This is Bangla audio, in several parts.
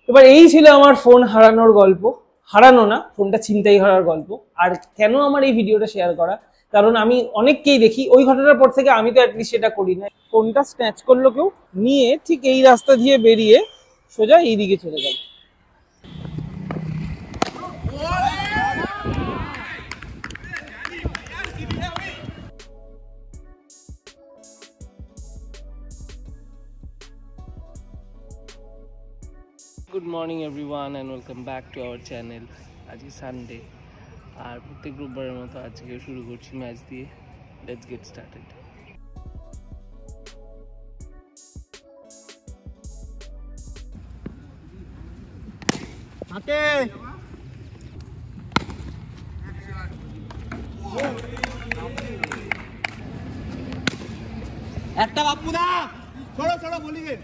এবার এই ছিল আমার ফোন হারানোর গল্প, হারানো না, ফোনটা ছিনতাই হওয়ার গল্প। আর কেন আমার এই ভিডিওটা শেয়ার করা, কারণ আমি অনেককেই দেখি ওই ঘটনার পর থেকে আমি তো অ্যাটলিস্ট সেটা করি না, ফোনটা স্ন্যাচ করলো কেউ, নিয়ে ঠিক এই রাস্তা দিয়ে বেরিয়ে সোজা এইদিকে চলে গেল। Good morning everyone and welcome back to our channel. আজকে সানডে আর প্রত্যেক রোববারের মতো আজকেও শুরু করছি ম্যাচ দিয়ে। Let's get started. হাতে একটা বাপু দা ছোড়ো ছোড়ো বলিবেন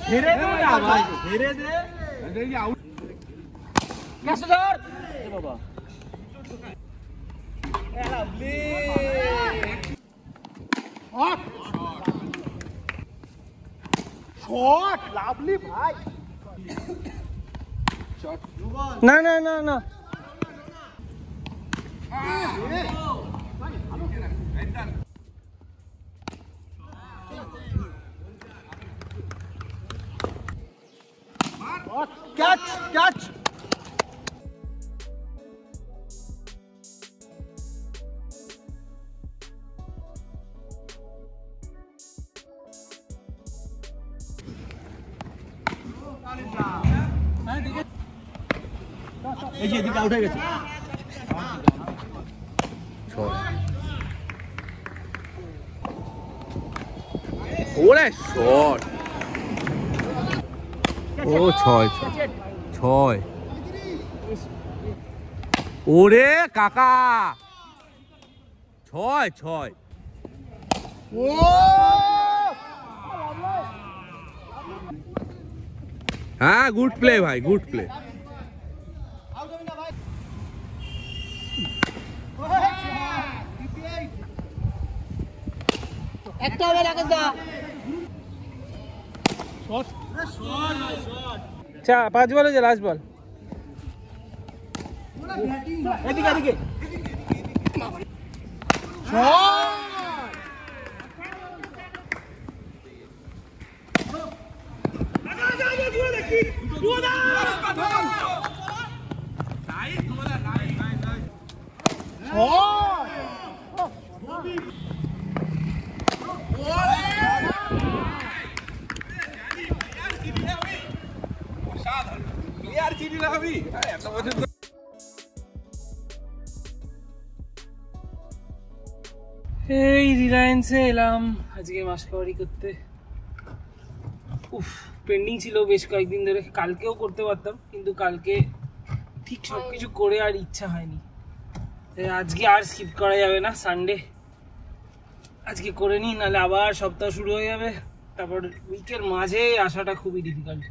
ধীরে দে না ভাই, ধীরে দে এই আউট ক্যাচ ধর এ বাবা a lovely shot shot lovely ভাই শট না না না না ক্যাচ ক্যাচ এই যে এদিকে আউট হয়ে গেছে। ওরে শট, ও ছয় ছয়, ওরে কাকা ছয় ছয়। ও হ্যাঁ গুড প্লে ভাই, গুড প্লে। একটা হবে লাগে যা শট, 5 বলে যে লাস্ট বল। এদিকে এদিকে এই রিলায়েন্সে এলাম আজকে মাসকাবারি করতে। উফ, পেন্ডিং ছিল বেশ কয়েকদিন ধরে, কালকেও করতে পারতাম কিন্তু কালকে ঠিক সবকিছু করে আর ইচ্ছা হয়নি। আজকে আর স্কিপ করা যাবে না, সানডে আজকে করে নিই, নাহলে আবার সপ্তাহ শুরু হয়ে যাবে। তারপর উইকের মাঝে আসাটা খুবই ডিফিকাল্ট।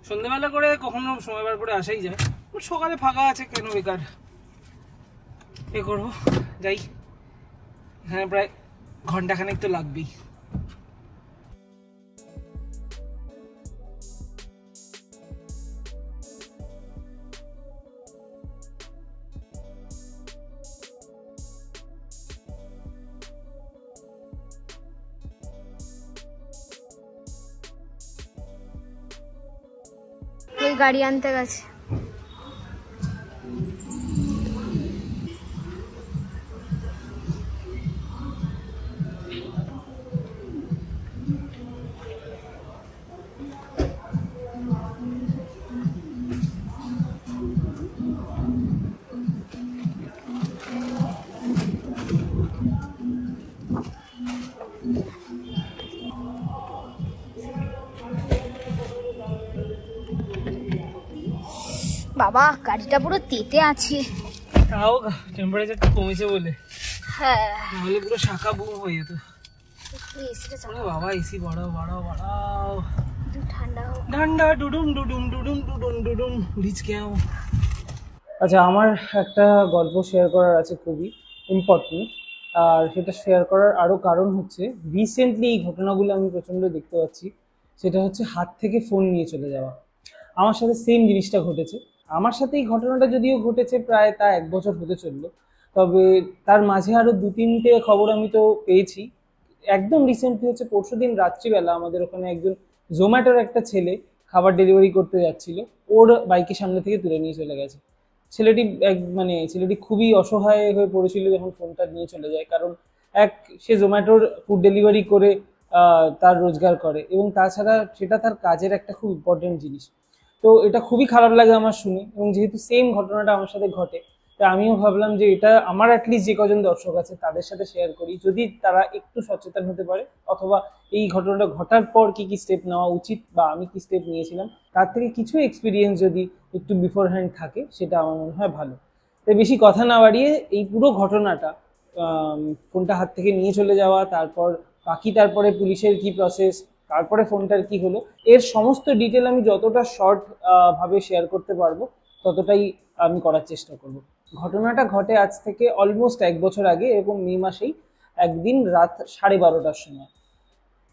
সন্ধ্যেবেলা করে কখনো সময় বার করে আসাই যায়, সকালে ফাঁকা আছে কেন বেকার এ করবো। যাই, এখানে প্রায় ঘন্টাখানেক তো লাগবেই। এই গাড়ি আনতে গেছে। বাবা গাড়িটা পুরো তেতে আছে। তাও টেম্পারেচারটা কমেছে বলে, হ্যাঁ নাহলে পুরো শাখা বুম হয়ে যেত। এসিটা চালাও বাবা, এসি বাড়াও বাড়াও বাড়াও, ঠান্ডা হোক। ঠান্ডা ডুডুম ডুডুম ডুডুম ডুডুম ডুডুম ভিজ কে আও। আচ্ছা, আমার একটা গল্প শেয়ার করার আছে, খুবই ইম্পর্টেন্ট। আর সেটা শেয়ার করার আরও কারণ হচ্ছে, রিসেন্টলি এই ঘটনাগুলো আমি প্রচণ্ড দেখতে পাচ্ছি। সেটা হচ্ছে হাত থেকে ফোন নিয়ে চলে যাওয়া। আমার সাথে সেম জিনিসটা ঘটেছে। আমার সাথে এই ঘটনাটা যদিও ঘটেছে প্রায় তা 1 বছর হতে চললো, তবে তার মাঝে আরও 2-3টে খবর আমি তো পেয়েছি। একদম রিসেন্টলি হচ্ছে পরশুদিন রাত্রিবেলা আমাদের ওখানে একজন জোম্যাটোর একটা ছেলে খাবার ডেলিভারি করতে যাচ্ছিল, ওর বাইকের সামনে থেকে তুলে নিয়ে চলে গেছে। ছেলেটি ছেলেটি খুবই অসহায় হয়ে পড়েছিল যখন ফোনটা নিয়ে চলে যায়। কারণ সে জোম্যাটোর ফুড ডেলিভারি করে তার রোজগার করে, এবং তাছাড়া সেটা তার কাজের একটা খুব ইম্পর্টেন্ট জিনিস। তো এটা খুবই খারাপ লাগে আমার শুনে, এবং যেহেতু সেম ঘটনাটা আমার সাথে ঘটে, তাই আমিও ভাবলাম যে এটা আমার অ্যাটলিস্ট যে কজন দর্শক আছে তাদের সাথে শেয়ার করি, যদি তারা একটু সচেতন হতে পারে, অথবা এই ঘটনাটা ঘটার পর কি কি স্টেপ নেওয়া উচিত বা আমি কি স্টেপ নিয়েছিলাম তার থেকে কিছু এক্সপিরিয়েন্স যদি একটু বিফোর হ্যান্ড থাকে, সেটা আমার মনে হয় ভালো। তাই বেশি কথা না বাড়িয়ে এই পুরো ঘটনাটা, ফোনটা হাত থেকে নিয়ে চলে যাওয়া, তারপরে পুলিশের কি প্রসেস, তারপরে ফোনটার কি হলো, এর সমস্ত ডিটেল আমি যতটা শর্ট ভাবে শেয়ার করতে পারবো ততটাই আমি করার চেষ্টা করব। ঘটনাটা ঘটে আজ থেকে অলমোস্ট 1 বছর আগে, এরকম মে মাসেই একদিন রাত 12:30টার সময়।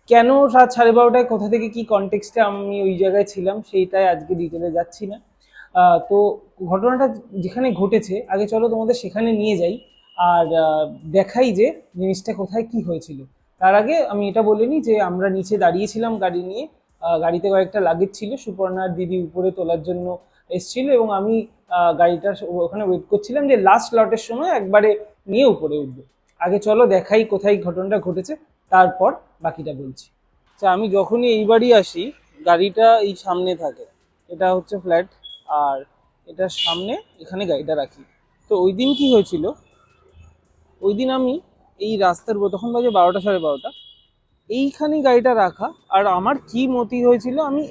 কেন রাত 12:30টায়, কোথা থেকে কি কনটেক্সটে আমি ওই জায়গায় ছিলাম সেইটাই আজকে ডিটেলে যাচ্ছি না। তো ঘটনাটা যেখানে ঘটেছে, আগে চলো তোমাদের সেখানে নিয়ে যাই আর দেখাই যে জিনিসটা কোথায় কি হয়েছিল। তার আগে আমি এটা বলে নিই যে আমরা নিচে দাঁড়িয়েছিলাম গাড়ি নিয়ে, গাড়িতে কয়েকটা লাগেজ ছিল, সুপর্ণার দিদি উপরে তোলার জন্য এসেছিল, এবং আমি গাড়িটা ওখানে ওয়েট করছিলাম যে লাস্ট লটের সময় একবারে নিয়ে উপরে উঠবো। আগে চলো দেখাই কোথায় ঘটনাটা ঘটেছে, তারপর বাকিটা বলছি। আচ্ছা, আমি যখনই এই বাড়ি আসি গাড়িটা এই সামনে থাকে, এটা হচ্ছে ফ্ল্যাট, আর এটার সামনে এখানে গাড়িটা রাখি। তো ওই দিন কি হয়েছিল, ওই দিন আমি এই রাস্তার তখন বাজে 12টা 12:30, এইখানে গাড়িটা রাখা, আর আমার কি মতি হয়েছিল, আমি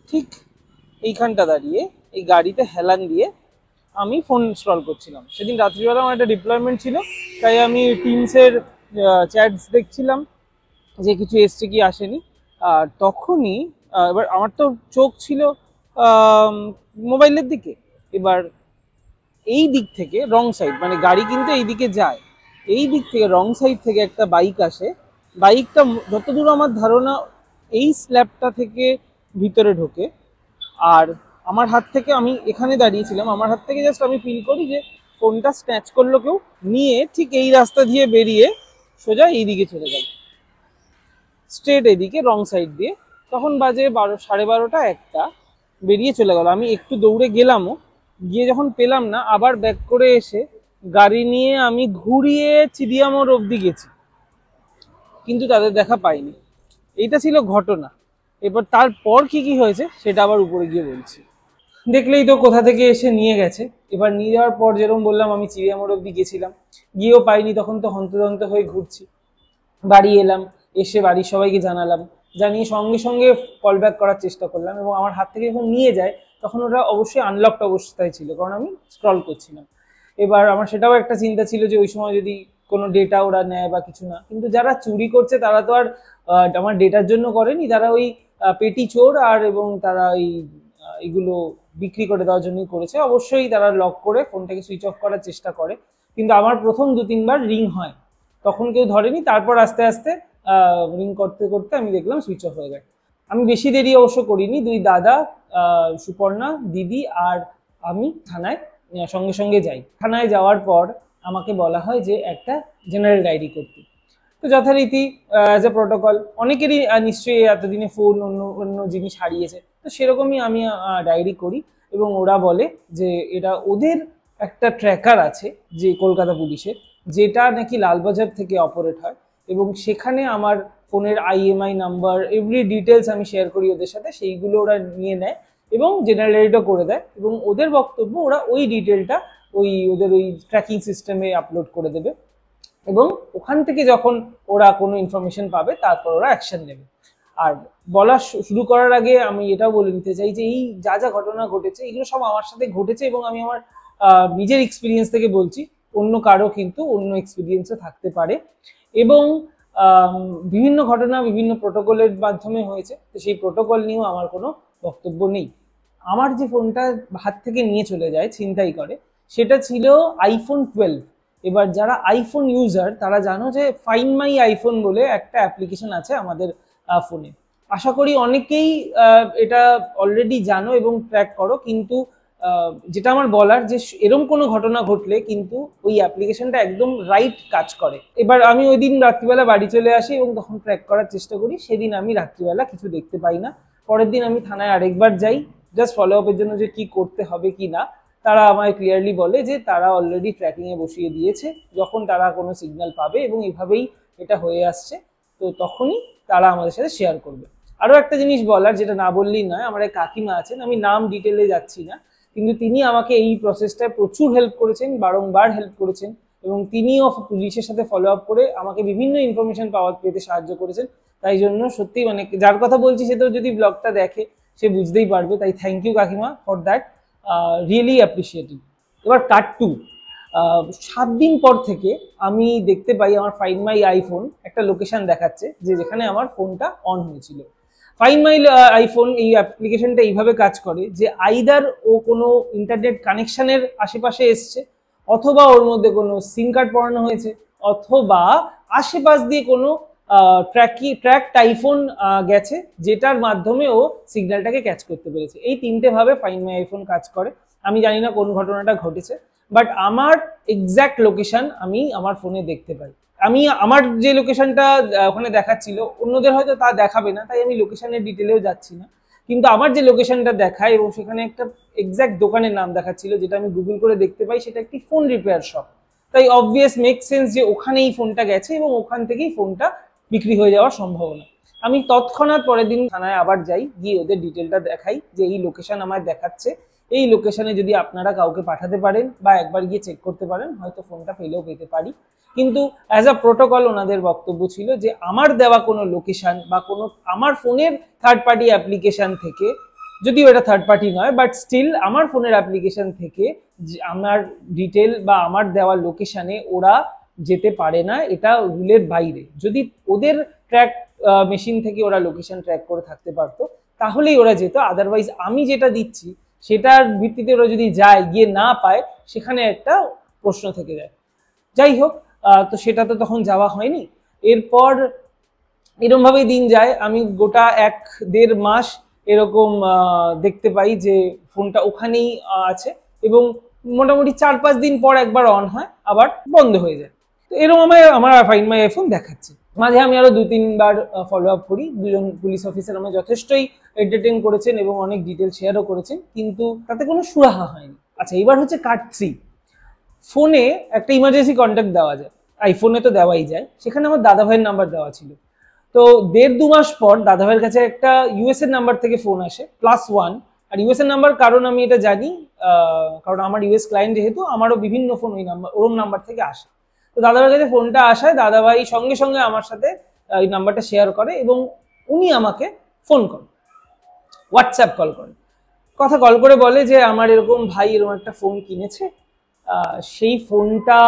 ঠিক এইখানটা দাঁড়িয়ে এই গাড়িতে হেলান দিয়ে আমি ফোন ইনস্টল করছিলাম। সেদিন রাত্রিবেলা আমার একটা ডিপ্লয়মেন্ট ছিল, তাই আমি টিমসের চ্যাটস দেখছিলাম যে কিছু এসছে কি আসেনি। আর তখনই এবার আমার তো চোখ ছিল মোবাইলের দিকে। এবার এই দিক থেকে রং সাইড, মানে গাড়ি কিন্তু এই দিকে যায়, এই দিক থেকে রং সাইড থেকে একটা বাইক আসে। বাইকটা যতদূর আমার ধারণা এই স্ল্যাবটা থেকে ভিতরে ঢোকে, আর আমার হাত থেকে, আমি এখানে দাঁড়িয়েছিলাম, আমার হাত থেকে জাস্ট আমি ফিল করি যে ফোনটা স্ন্যাচ করলো কেউ, নিয়ে ঠিক এই রাস্তা দিয়ে বেরিয়ে সোজা এই দিকে চলে গেল, স্ট্রেট এদিকে রং সাইড দিয়ে। তখন বাজে 12:30 1টা, বেরিয়ে চলে গেল। আমি একটু দৌড়ে গেলামও, গিয়ে যখন পেলাম না, আবার ব্যাক করে এসে গাড়ি নিয়ে আমি ঘুরিয়ে চিড়িয়ামোড় অবধি গেছি, কিন্তু তাদের দেখা পাইনি। এইটা ছিল ঘটনা। এবার তারপর কি কি হয়েছে সেটা আবার উপরে গিয়ে বলছি। দেখলেই তো কোথা থেকে এসে নিয়ে গেছে। এবার নিয়ে যাওয়ার পর যেরকম বললাম, আমি চিড়িয়ামোড় অবধি গেছিলাম, গিয়েও পাইনি। তখন তো হন্তদন্ত হয়ে ঘুরছি। বাড়ি এলাম, এসে বাড়ির সবাইকে জানালাম, জানিয়ে সঙ্গে সঙ্গে কল ব্যাক করার চেষ্টা করলাম, এবং আমার হাত থেকে যখন নিয়ে যায় তখন ওটা অবশ্যই আনলকড অবস্থায় ছিল, কারণ আমি স্ক্রল করছিলাম। এবার আমার সেটাও একটা চিন্তা ছিল যে ওই সময় যদি কোনো ডেটা ওরা নেয় বা কিছু না, কিন্তু যারা চুরি করছে তারা তো আর আমার ডেটার জন্য করেনি, তারা ওই পেটি চোর এবং তারা ওই এগুলো বিক্রি করে দেওয়ার জন্যই করেছে। অবশ্যই তারা লক করে ফোনটাকে সুইচ অফ করার চেষ্টা করে, কিন্তু আমার প্রথম 2-3 বার রিং হয়, তখন কেউ ধরেনি। তারপর আস্তে আস্তে রিং করতে করতে আমি দেখলাম সুইচ অফ হয়ে যায়। আমি বেশি দেরি অবশ্য করিনি, 2 দাদা, সুপর্ণা দিদি আর আমি থানায় সঙ্গে সঙ্গে যাই। থানায় যাওয়ার পর আমাকে বলা হয় যে একটা জেনারেল ডায়েরি করতে। তো যথারীতি অ্যাজ এ প্রোটোকল, অনেকেরই নিশ্চয়ই এতদিনে ফোন অন্য জিনিস হারিয়েছে, তো সেরকমই আমি ডায়েরি করি। এবং ওরা বলে যে এটা ওদের একটা ট্র্যাকার আছে যে কলকাতা পুলিশের, যেটা নাকি লালবাজার থেকে অপারেট হয়, এবং সেখানে আমার ফোনের IMEI নাম্বার, এভরি ডিটেলস আমি শেয়ার করি ওদের সাথে, সেইগুলো ওরা নিয়ে নেয় এবং জেনারেটও করে দেয়। এবং ওদের বক্তব্য, ওরা ওই ডিটেলটা ওদের ওই ট্র্যাকিং সিস্টেমে আপলোড করে দেবে, এবং ওখান থেকে যখন ওরা কোনো ইনফরমেশন পাবে তারপর ওরা অ্যাকশন নেবে। আর বলা শুরু করার আগে আমি এটাও বলে দিতে চাই যে এই যা যা ঘটনা ঘটেছে এগুলো সব আমার সাথে ঘটেছে, এবং আমি আমার নিজের এক্সপিরিয়েন্স থেকে বলছি। অন্য কারো কিন্তু অন্য এক্সপিরিয়েন্সও থাকতে পারে, এবং বিভিন্ন ঘটনা বিভিন্ন প্রোটোকলের মাধ্যমে হয়েছে, তো সেই প্রোটোকল নিয়েও আমার কোনো বক্তব্য নেই। আমার যে ফোনটা হাত থেকে নিয়ে চলে যায় ছিনতাই করে সেটা ছিল আইফোন 12। এবার যারা আইফোন ইউজার তারা জানো যে ফাইন্ড মাই আইফোন বলে একটা অ্যাপ্লিকেশন আছে আমাদের ফোনে। আশা করি অনেকেই এটা অলরেডি জানো এবং ট্র্যাক করো, কিন্তু যেটা আমার বলার যে এরকম কোনো ঘটনা ঘটলে কিন্তু ওই অ্যাপ্লিকেশনটা একদম রাইট কাজ করে। এবার আমি ওই দিন রাত্রিবেলা বাড়ি চলে আসি এবং তখন ট্র্যাক করার চেষ্টা করি। সেদিন আমি রাত্রিবেলা কিছু দেখতে পাই না। পরের দিন আমি থানায় আরেকবার যাই জাস্ট ফলো আপের জন্য যে কি করতে হবে কি না। তারা আমায় ক্লিয়ারলি বলে যে তারা অলরেডি ট্র্যাকিংয়ে বসিয়ে দিয়েছে, যখন তারা কোনো সিগন্যাল পাবে এবং এইভাবেই এটা হয়ে আসছে তো তখনই তারা আমাদের সাথে শেয়ার করবে। আরও একটা জিনিস বলার, যেটা না বললেই নয়, আমার এক কাকিমা আছেন, আমি নাম ডিটেলে যাচ্ছি না, কিন্তু তিনি আমাকে এই প্রসেসটায় প্রচুর হেল্প করেছেন, বারংবার হেল্প করেছেন এবং তিনিও পুলিশের সাথে ফলো আপ করে আমাকে বিভিন্ন ইনফরমেশন পেতে সাহায্য করেছেন। তাই জন্য সত্যি মানে যার কথা বলছি সে তো যদি ব্লগটা দেখে সে বুঝতেই পারবে। তাই থ্যাংক ইউ কাকিমা ফর দ্যাট, রিয়েলি অ্যাপ্রিসিয়েটেড। এবার কাট 2, 7 দিন পর থেকে আমি দেখতে পাই আমার ফাইন্ড মাই আইফোন একটা লোকেশন দেখাচ্ছে যে যেখানে আমার ফোনটা অন হয়েছিল। ফাইন্ড মাই আইফোন এই অ্যাপ্লিকেশনটা এইভাবে কাজ করে যে আইদার ও কোনো ইন্টারনেট কানেকশনের আশেপাশে এসছে, অথবা ওর মধ্যে কোনো সিম কার্ড পড়ানো হয়েছে, অথবা আশেপাশ দিয়ে কোনো ট্র্যাকড আইফোন গেছে যেটার মাধ্যমে ও সিগন্যালটাকে ক্যাচ করতে পেরেছে। এই 3টে ভাবে ফাইন্ড মাই আইফোন কাজ করে। আমি জানি না কোন ঘটনাটা ঘটেছে, বাট আমার এক্স্যাক্ট লোকেশন আমি আমার ফোনে দেখতে পাই। আমি আমার যে লোকেশনটা ওখানে দেখাচ্ছিল অন্যদের হয়তো তা দেখাবে না, তাই আমি লোকেশনের ডিটেলেও যাচ্ছি না, কিন্তু আমার যে লোকেশনটা দেখায় এবং সেখানে একটা এক্স্যাক্ট দোকানের নাম দেখাচ্ছিল যেটা আমি গুগল করে দেখতে পাই সেটা একটি ফোন রিপেয়ার শপ। তাই অবভিয়াস মেক সেন্স যে ওখানেই ফোনটা গেছে এবং ওখান থেকেই ফোনটা বিক্রি হয়ে যাওয়ার সম্ভাবনা। আমি তৎক্ষণাৎ পরের দিন থানায় আবার যাই, গিয়ে ওদের ডিটেলটা দেখাই যে এই লোকেশন আমায় দেখাচ্ছে, এই লোকেশনে যদি আপনারা কাউকে পাঠাতে পারেন বা একবার গিয়ে চেক করতে পারেন হয়তো ফোনটা পেলেও পেতে পারি। কিন্তু অ্যাজ আ প্রোটোকল ওনাদের বক্তব্য ছিল যে আমার দেওয়া কোনো লোকেশন বা কোনো আমার ফোনের থার্ড পার্টি অ্যাপ্লিকেশন থেকে, যদিও এটা থার্ড পার্টি নয় বাট স্টিল আমার ফোনের অ্যাপ্লিকেশন থেকে আমার ডিটেল বা আমার দেওয়া লোকেশনে ওরা যেতে পারে না, এটা রুলের বাইরে। যদি ওদের ট্র্যাক মেশিন থেকে ওরা লোকেশন ট্র্যাক করে থাকতে পারতো তাহলেই ওরা যেত, আদারওয়াইজ আমি যেটা দিচ্ছি সেটার ভিত্তিতে ওরা যদি যায় গিয়ে না পায় সেখানে একটা প্রশ্ন থেকে যায়। যাই হোক, তো সেটা তো তখন যাওয়া হয়নি। এরপর এরকমভাবেই দিন যায়, আমি গোটা 1-1.5 মাস এরকম দেখতে পাই যে ফোনটা ওখানেই আছে এবং মোটামুটি 4-5 দিন পর একবার অন হয় আবার বন্ধ হয়ে যায়। তো এরকম আমার ফাইন্ড মাই আইফোন দেখাচ্ছে। মাঝে আমি আরো 2-3 বার ফলো আপ করি, দুজন পুলিশ অফিসার আমার যথেষ্টই এন্টারটেইন করেছেন এবং অনেক ডিটেল শেয়ারও করেছেন, কিন্তু তাতে কোনো সুরাহা হয়নি। আচ্ছা, এবার হচ্ছে কাট 3। ফোনে একটা ইমার্জেন্সি কন্ট্যাক্ট দেওয়া যায়, আইফোনে তো দেওয়াই যায়, সেখানে আমার দাদা ভাইয়ের নাম্বার দেওয়া ছিল। তো 1.5-2 মাস পর দাদা ভাইয়ের কাছে একটা ইউএসএর নাম্বার থেকে ফোন আসে +1। আর ইউএসএর নাম্বার কারণ আমি এটা জানি, কারণ আমার ইউএস ক্লায়েন্ট যেহেতু আমারও বিভিন্ন ফোন ওই নাম্বার ওরম নাম্বার থেকে আসে। তো দাদাভাইয়ের কাছে ফোনটা আসায় দাদাভাই সঙ্গে সঙ্গে আমার সাথে এই নাম্বারটা শেয়ার করে এবং উনি আমাকে ফোন করেন, হোয়াটসঅ্যাপ কল করেন। কল করে বলে যে আমার এরকম ভাই এরকম একটা ফোন কিনেছে, সেই ফোনটা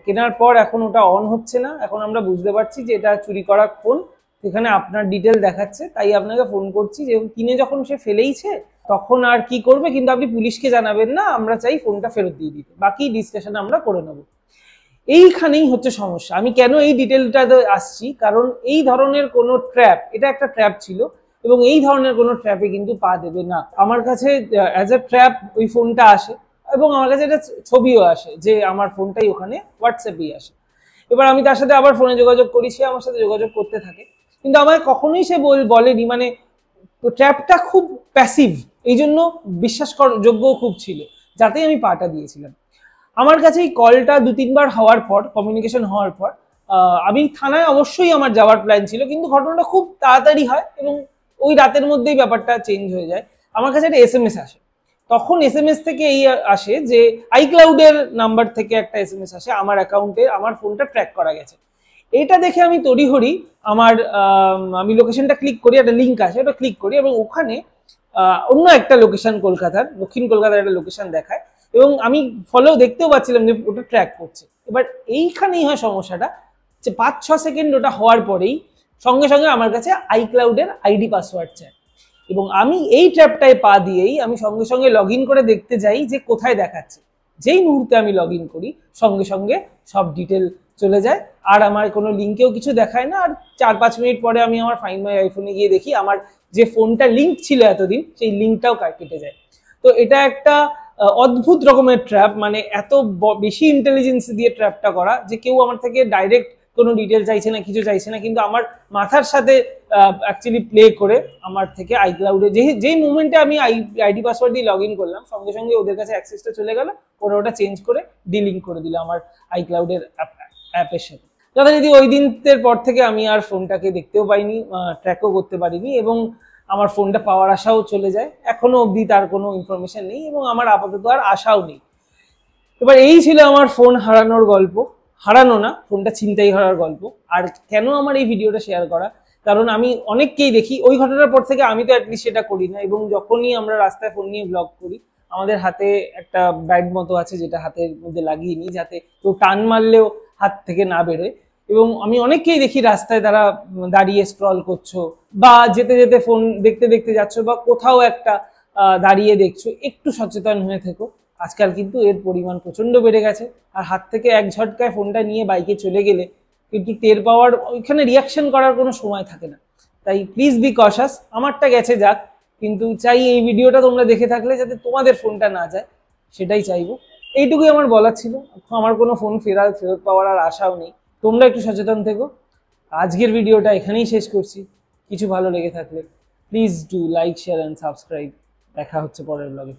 কেনার পর এখন ওটা অন হচ্ছে না, এখন আমরা বুঝতে পারছি যে এটা চুরি করা ফোন, সেখানে আপনার ডিটেল দেখাচ্ছে, তাই আপনাকে ফোন করছি যে কিনে যখন সে ফেলেইছে তখন আর কি করবে, কিন্তু আপনি পুলিশকে জানাবেন না, আমরা চাই ফোনটা ফেরত দিয়ে দিতে, বাকি ডিসকাশন আমরা করে নেব। এইখানেই হচ্ছে সমস্যা। আমি কেন এই ডিটেলটা আসছি, কারণ এই ধরনের কোনো ট্র্যাপ, এটা একটা ট্র্যাপ ছিল এবং এই ধরনের কোনো ট্র্যাপে কিন্তু পা দেবে না। আমার কাছে অ্যাজ এ ট্র্যাপ ওই ফোনটা আসে এবং আমার কাছে একটা ছবিও আসে যে আমার ফোনটাই ওখানে হোয়াটসঅ্যাপেই আসে। এবার আমি তার সাথে আবার ফোনে যোগাযোগ করি, সে আমার সাথে যোগাযোগ করতে থাকে, কিন্তু আমায় কখনোই সে বলেনি, মানে ট্র্যাপটা খুব প্যাসিভ, এই জন্য বিশ্বাসযোগ্যও খুব ছিল, যাতে আমি পাটা দিয়েছিলাম। আমার কাছে এই কলটা 2-3 বার হওয়ার পর, কমিউনিকেশন হওয়ার পর, আমি থানায় অবশ্যই আমার যাওয়ার প্ল্যান ছিল, কিন্তু ঘটনাটা খুব তাড়াতাড়ি হয় এবং ওই রাতের মধ্যেই ব্যাপারটা চেঞ্জ হয়ে যায়। আমার কাছে একটা SMS আসে, তখন SMS থেকে এই আসে যে আইক্লাউডের নাম্বার থেকে একটা SMS আসে আমার অ্যাকাউন্টে আমার ফোনটা ট্র্যাক করা গেছে। এটা দেখে আমি তড়িঘড়ি আমি লোকেশনটা ক্লিক করি, একটা লিঙ্ক আসে, ওটা ক্লিক করি এবং ওখানে অন্য একটা লোকেশন, কলকাতার, দক্ষিণ কলকাতার একটা লোকেশন দেখায় এবং আমি দেখতেও পাচ্ছিলাম যে ওটা ট্র্যাক করছে। এবার এইখানেই হয় সমস্যাটা, যে 5-6 সেকেন্ড ওটা হওয়ার পরেই সঙ্গে সঙ্গে আমার কাছে আইক্লাউডের আইডি পাসওয়ার্ড চায়। এবং আমি এই ট্র্যাপটায় পা দিয়েই আমি সঙ্গে সঙ্গে লগ ইন করে দেখতে যাই যে কোথায় দেখাচ্ছে। যেই মুহূর্তে আমি লগ ইন করি সঙ্গে সঙ্গে সব ডিটেল চলে যায়, আর আমার কোনো লিঙ্কেও কিছু দেখায় না। আর 4-5 মিনিট পরে আমি আমার ফাইন্ড মাই আইফোনে গিয়ে দেখি আমার যে ফোনটা লিঙ্ক ছিল এতদিন সেই লিঙ্কটাও কেটে যায়। তো এটা একটা অদ্ভুত রকমের ট্র্যাপ, মানে এত বেশি ইন্টেলিজেন্স দিয়ে ট্র্যাপটা করা যে কেউ আমার থেকে ডাইরেক্ট কোনো ডিটেল চাইছে না, কিছু চাইছে না, কিন্তু আমার মাথার সাথে অ্যাকচুয়ালি প্লে করে আমার থেকে আইক্লাউডে যেই মুভমেন্টে আমি আইডি পাসওয়ার্ড দিয়ে লগ ইন করলাম সঙ্গে সঙ্গে ওদের কাছে অ্যাক্সেসটা চলে গেল, ওরা ওটা চেঞ্জ করে ডিলিঙ্ক করে দিল আমার আইক্লাউডের অ্যাপের সাথে। যথারীতি ওই দিনের পর থেকে আমি আর ফোনটাকে দেখতেও পাইনি, ট্র্যাকও করতে পারিনি, এবং আমার ফোনটা পাওয়ার আশাও চলে যায়। এখনো অবধি তার কোনো ইনফরমেশন নেই এবং আমার আপাতত আর আশাও নেই। এবার এই ছিল আমার ফোন হারানোর গল্প, হারানো না, ফোনটা ছিনতাই হওয়ার গল্প। আর কেন আমার এই ভিডিওটা শেয়ার করা, কারণ আমি অনেককেই দেখি ওই ঘটনার পর থেকে আমি তো অ্যাটলিস্ট সেটা করি না, এবং যখনই আমরা রাস্তায় ফোন নিয়ে ব্লগ করি আমাদের হাতে একটা ব্যাগ মতো আছে যেটা হাতের মধ্যে লাগিয়ে নিই যাতে কেউ টান মারলেও হাত থেকে না বেরোয়। এবং আমি অনেককেই দেখি রাস্তায় তারা দাঁড়িয়ে স্ক্রল করছো বা যেতে যেতে ফোন দেখতে দেখতে যাচ্ছ বা কোথাও একটা দাঁড়িয়ে দেখছো, একটু সচেতন হয়ে থেকো। আজকাল কিন্তু এর পরিমাণ প্রচন্ড বেড়ে গেছে, আর হাত থেকে এক ঝটকায় ফোনটা নিয়ে বাইকে চলে গেলে কিন্তু টের পাওয়ার, ওইখানে রিয়াকশন করার কোনো সময় থাকে না। তাই প্লিজ বি কশাস। আমারটা গেছে যাক, কিন্তু চাই এই ভিডিওটা তোমরা দেখে থাকলে যাতে তোমাদের ফোনটা না যায়, সেটাই চাইবো। এইটুকুই আমার বলার ছিল। আমার কোনো ফোন ফেরত পাওয়ার আর আশাও নেই। তোমরা একটু সচেতন থেকো। আজকের ভিডিওটা এখানেই শেষ করছি। কিছু ভালো লেগে থাকলে please do like, share and subscribe. দেখা হচ্ছে পরের ব্লগে।